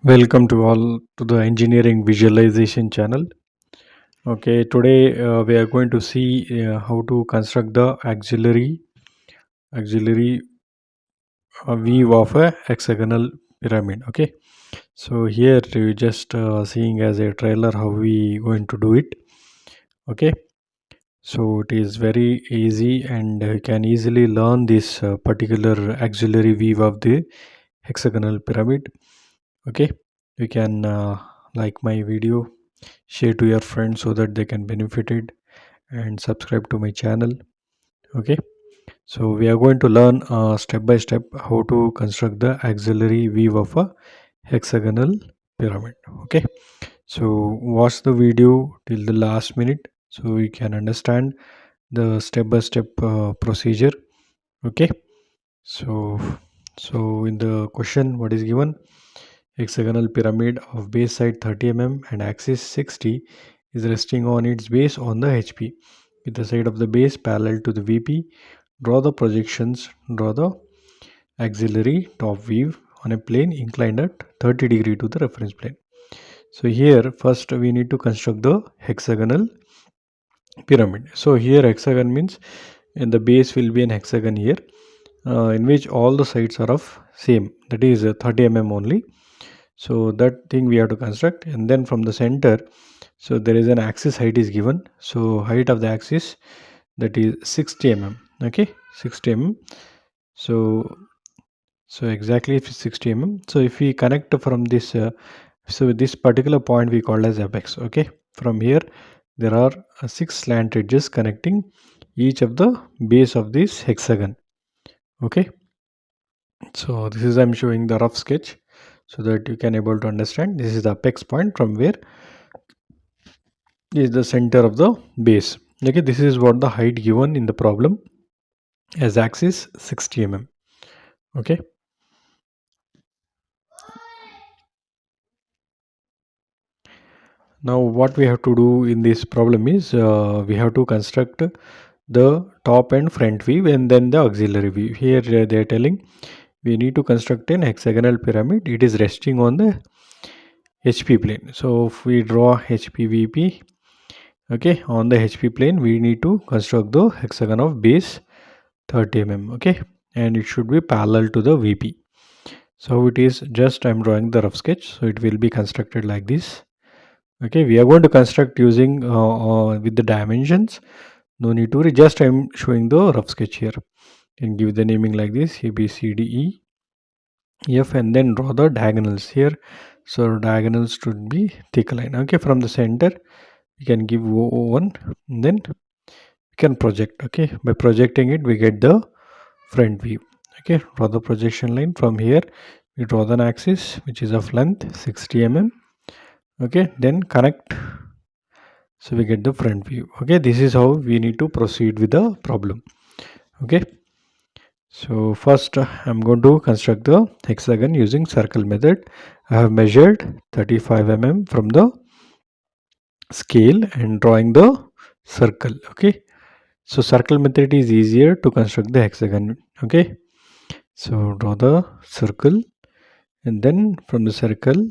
Welcome to all to the engineering visualization channel. Okay, today we are going to see how to construct the auxiliary weave of a hexagonal pyramid. Okay, so here we just seeing as a trailer how we going to do it. Okay, so it is very easy and you can easily learn this particular auxiliary weave of the hexagonal pyramid. Okay, you can like my video, share to your friends so that they can benefit it, and subscribe to my channel. Okay, so we are going to learn step by step how to construct the auxiliary weave of a hexagonal pyramid. Okay, so watch the video till the last minute so you can understand the step by step procedure. Okay, so in the question what is given: hexagonal pyramid of base side 30 and axis 60 is resting on its base on the HP with the side of the base parallel to the VP. Draw the projections, draw the auxiliary top weave on a plane inclined at 30 degree to the reference plane. So here first we need to construct the hexagonal pyramid. So here hexagon means in the base will be an hexagon here, in which all the sides are of same, that is 30 only. So that thing we have to construct, and then from the center, so there is an axis height is given. So height of the axis, that is 60 okay, 60 so exactly 60 So if we connect from this so this particular point we call as apex. Okay, from here there are six slant edges connecting each of the base of this hexagon. Okay, so this is I'm showing the rough sketch so that you can able to understand. This is the apex point from where is the center of the base. Okay, this is what the height given in the problem as axis 60 Okay, now what we have to do in this problem is we have to construct the top and front view and then the auxiliary view. Here they are telling we need to construct an hexagonal pyramid. It is resting on the HP plane. So if we draw HPVP, okay, on the HP plane we need to construct the hexagon of base 30 okay, and it should be parallel to the VP. So it is just I'm drawing the rough sketch, so it will be constructed like this. Okay, we are going to construct using with the dimensions. No need to just I'm showing the rough sketch here and give the naming like this: A B C D E F, and then draw the diagonals here. So diagonals should be thick line. Okay, from the center we can give O1, and then we can project. Okay, by projecting it we get the front view. Okay, draw the projection line from here. We draw the axis which is of length 60 okay, then connect, so we get the front view. Okay, this is how we need to proceed with the problem. Okay, so first I'm going to construct the hexagon using circle method. I have measured 35 from the scale and drawing the circle. Okay, so circle method is easier to construct the hexagon. Okay, so draw the circle and then from the circle,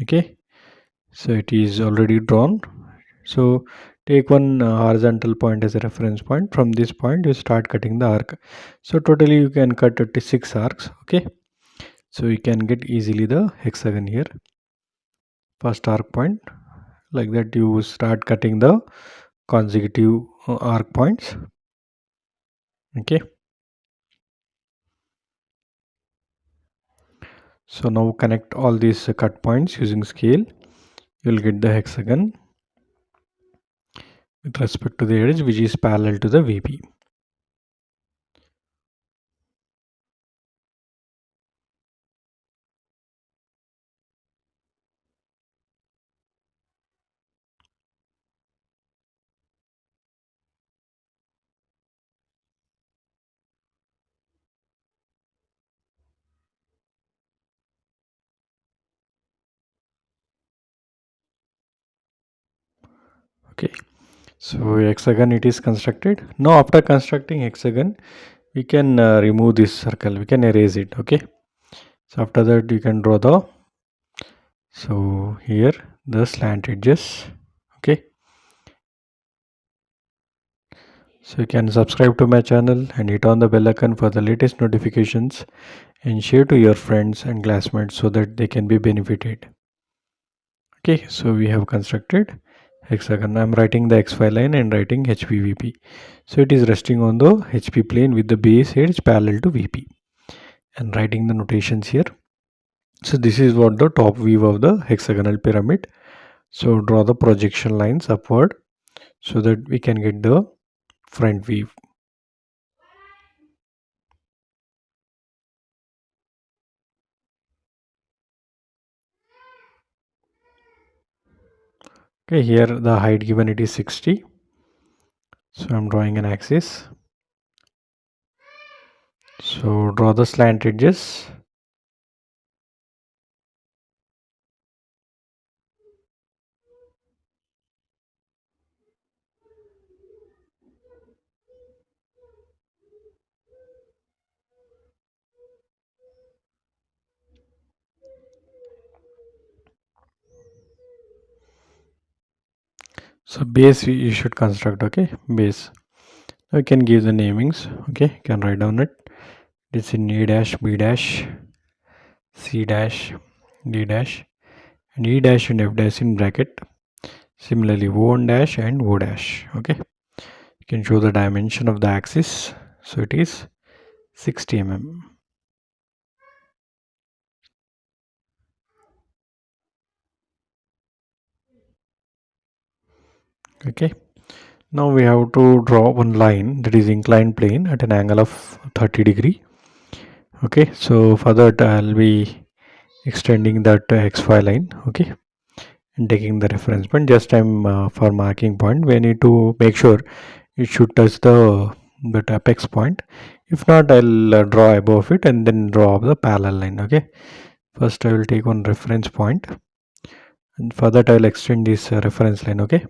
okay, so it is already drawn. So take one horizontal point as a reference point. From this point you start cutting the arc. So totally you can cut 36 arcs. Okay, so you can get easily the hexagon here. First arc point, like that you start cutting the consecutive arc points. Okay, so now connect all these cut points using scale. You will get the hexagon with respect to the edge which is parallel to the VP. Okay, so hexagon it is constructed. Now after constructing hexagon we can remove this circle, we can erase it. Okay, so after that you can draw the So here the slant edges. Okay, so you can subscribe to my channel and hit on the bell icon for the latest notifications, and share to your friends and classmates so that they can be benefited. Okay, so we have constructed hexagon. I'm writing the xy line and writing HPVP. So it is resting on the HP plane with the base edge parallel to VP, and writing the notations here. So this is what the top view of the hexagonal pyramid. So draw the projection lines upward so that we can get the front view. Okay, here the height given it is 60. So I'm drawing an axis. So draw the slant edges. So base you should construct. Okay, base. Now you can give the namings. Okay, you can write down it. This in A dash, B dash, C dash, D dash, and E dash and F dash in bracket. Similarly, O1 dash and O dash. Okay, you can show the dimension of the axis. So it is 60 mm. Okay, now we have to draw one line that is inclined plane at an angle of 30 degree. Okay, so for that I'll be extending that xy line. Okay, and taking the reference point. Just I'm for marking point, we need to make sure it should touch the that apex point. If not, I'll draw above it and then draw the parallel line. Okay, first I will take one reference point, and for that I'll extend this reference line. Okay,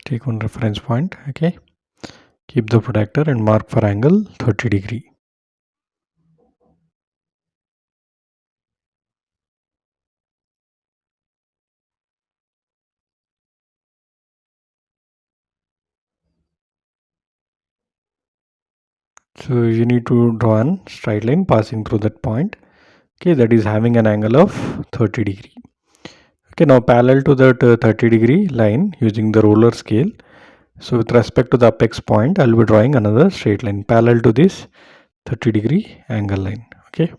take one reference point. Okay, keep the protractor and mark for angle 30 degree. So you need to draw a straight line passing through that point. Okay, that is having an angle of 30 degree. Okay, now parallel to that 30 degree line using the roller scale. So with respect to the apex point, I'll be drawing another straight line parallel to this 30 degree angle line. Okay,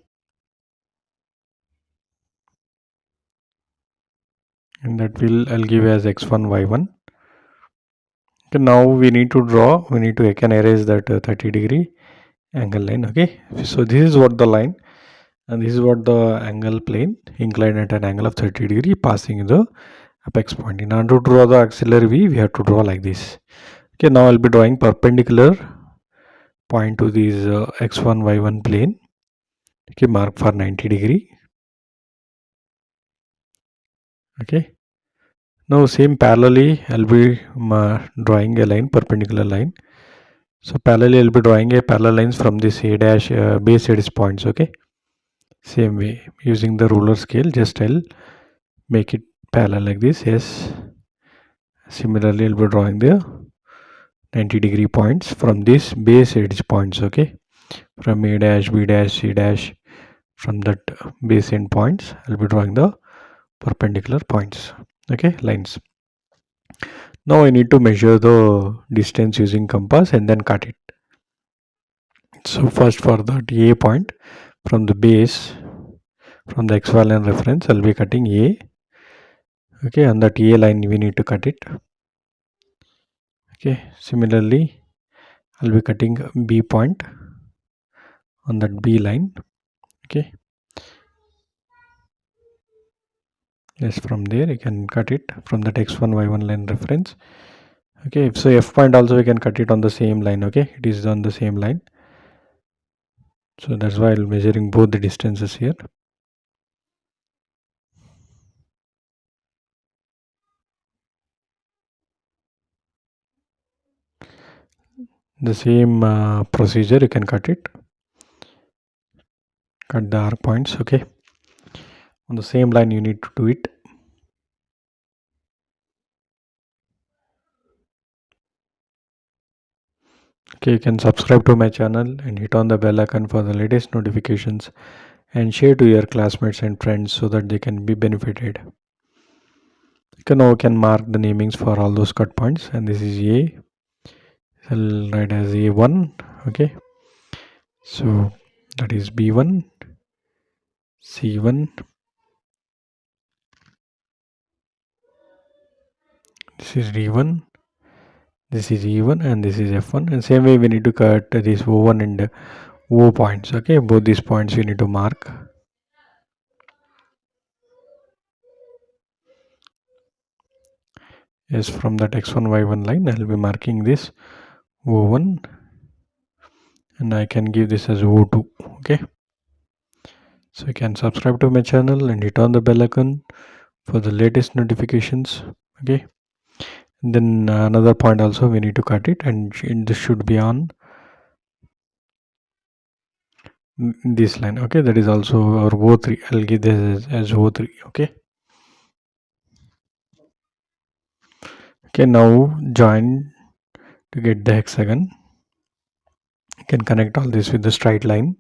and that will I'll give as x1 y1. Okay, now we need to draw. We need to again erase that 30 degree angle line. Okay, so this is what the line, and this is what the angle plane inclined at an angle of 30 degree passing the apex point. In order to draw the axillary V, we have to draw like this. Okay, now I'll be drawing perpendicular point to this x1 y1 plane. Okay, mark for 90 degree. Okay, now same parallelly I'll be drawing a line, perpendicular line. So parallelly I'll be drawing a parallel lines from this a dash base edge points. Okay, same way using the ruler scale, just I'll make it parallel like this. Yes, similarly I'll be drawing the 90 degree points from this base edge points. Okay, from a dash, b dash, c dash, from that base end points I'll be drawing the perpendicular points. Okay, lines. Now I need to measure the distance using compass and then cut it. So first for the A point, from the base, from the xy line reference, I'll be cutting A. Okay, on that A line we need to cut it. Okay, similarly I'll be cutting B point on that B line. Okay, yes, from there you can cut it from that x1 y1 line reference. Okay, so F point also we can cut it on the same line. Okay, it is on the same line. So that's why I'll be measuring both the distances here. The same procedure you can cut the arc points. Okay, on the same line you need to do it. Okay, you can subscribe to my channel and hit on the bell icon for the latest notifications, and share to your classmates and friends so that they can be benefited. Now can mark the namings for all those cut points, and this is A. I'll write as A1. Okay, so that is B1, C1, this is D1, this is E1, and this is F1. And same way we need to cut this O1 and O points. Okay, both these points we need to mark. Yes, from that X1 Y1 line I'll be marking this O1, and I can give this as O2. Okay, so you can subscribe to my channel and hit on the bell icon for the latest notifications. Okay, and then another point also we need to cut it, and this should be on this line. Okay, that is also our O3. I'll give this as O3. Okay, now join to get the hexagon. You can connect all this with the straight line.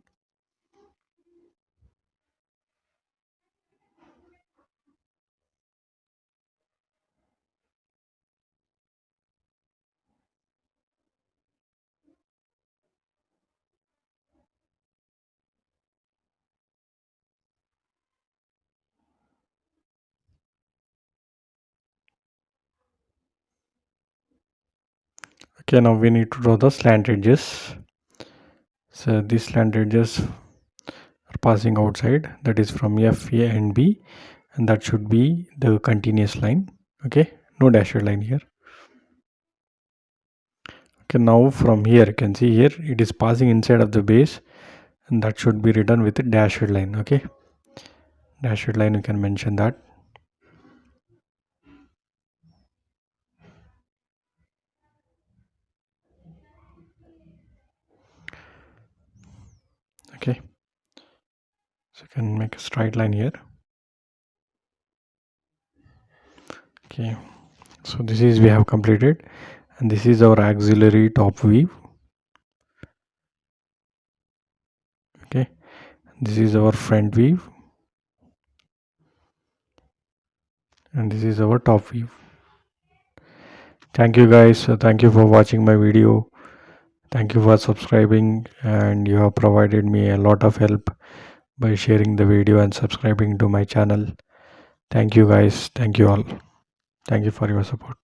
Okay, now we need to draw the slant edges. So these slant edges are passing outside, that is from F, A and B, and that should be the continuous line. Okay, no dashed line here. Okay, now from here you can see here it is passing inside of the base, and that should be written with a dashed line. Okay, dashed line, you can mention that. Okay, so you can make a straight line here. Okay, so this is we have completed, and this is our auxiliary top view. Okay, this is our front view, and this is our top view. Thank you guys, thank you for watching my video. Thank you for subscribing, and you have provided me a lot of help by sharing the video and subscribing to my channel. Thank you guys, thank you all, thank you for your support.